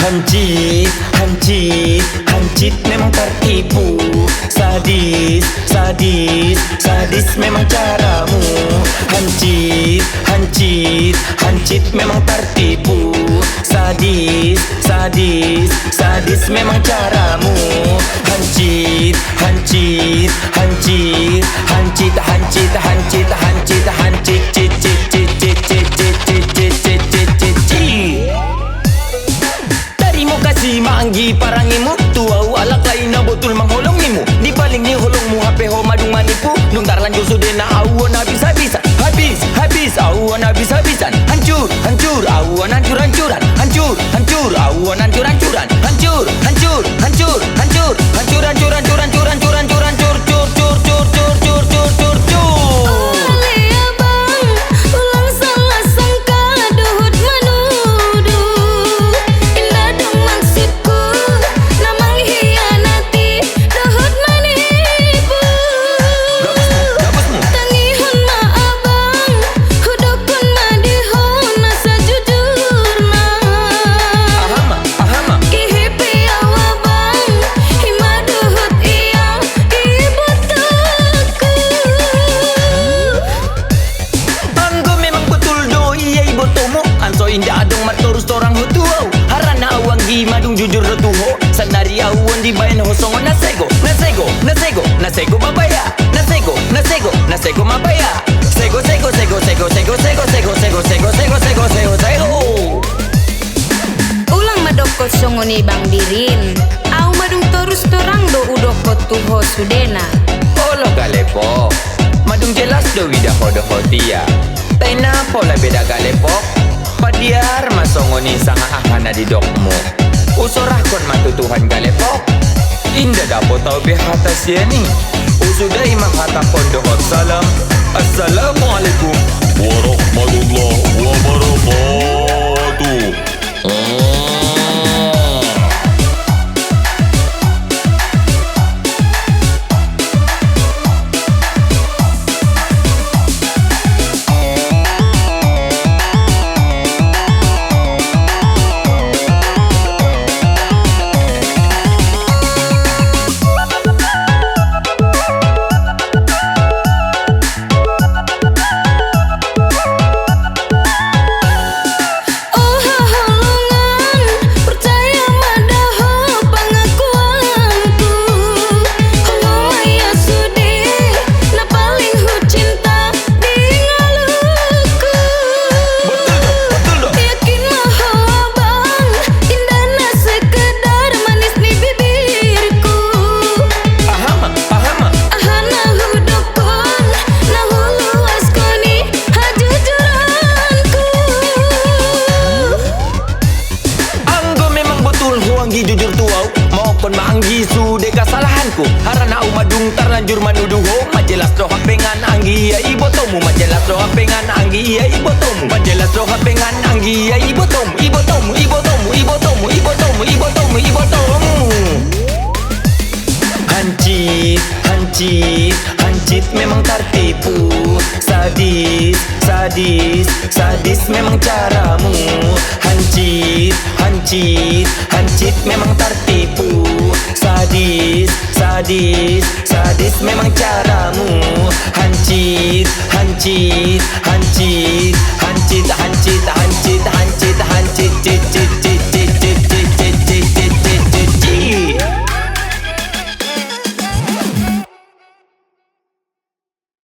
Hancit, hancit, hancit memang tertipu. Sadis, sadis, sadis memang caramu. Hancit, hancit, hancit memang tertipu. Sadis, sadis, sadis memang caramu. Hancit, hancit, hancit, hancit, hancit, hancit, hancit, hancit, cit, cit, cit, cit, cit, cit, cit, cit, cit, cit, cit, cit. Tarimu kasih manggi parangimu, tuau alak lain na betul mengholongimu. Di balik ni holongmu HP ho madung manipu. Nungtar lanjut sudah na awan habis-habisan. Habis, habis, awan habis-habisan. Hancur, hancur, awan hancur-hancuran. Hancur, hancur, awan hancur-hancuran. Hancur, hancur, hancur, hancur, hancur, hancur, hancur, hancur, hancur, hancur, hancur, cur, cur, cur, cur, cur, cur, cur, cur. Indah adong martorus torang hutuau. Harana awang gi madung jujur rotuho. Sanari awan di bayan hosongo nasego. Nasego, nasego, nasego mabaya. Nasego, nasego, nasego mabaya. Sego, sego, sego, sego, sego, sego, sego, sego, sego, sego, sego, sego, sego. Ulang madokot songo ni bang dirin. Au madung torus torang do udokot tuho sudena. Olo galepo. Madung jelas do wida hodo hotia. Taina pola beda galepo. Padiar masongo ni sanga ahana di dokmu. Usorahkon matutuhan galepok. Indah dapat tau behata sieni. Usudai manghata pondohot salam. Assalamualaikum warahmatullahi wabarakatuh. Jujur tuau, mohon maanggi sude kesalahanku. Harana umadung terlanjur manuduho. Majelas roh pengan anggi ya ibotomu. Majelas roh pengan anggi ya ibotomu. Majelas roh pengan anggi ya ibotomu. Ibotomu, ibotomu, ibotomu, ibotomu, ibotomu, ibotomu. Hancit, hancit, hancit memang tertipu. Sadis, sadis, sadis memang caramu. Hancit, hancit, hancit memang tertipu. Sadis, sadis, sadis memang caramu. Hancit, hancit, hancit, hancit, hancit, hancit, hancit,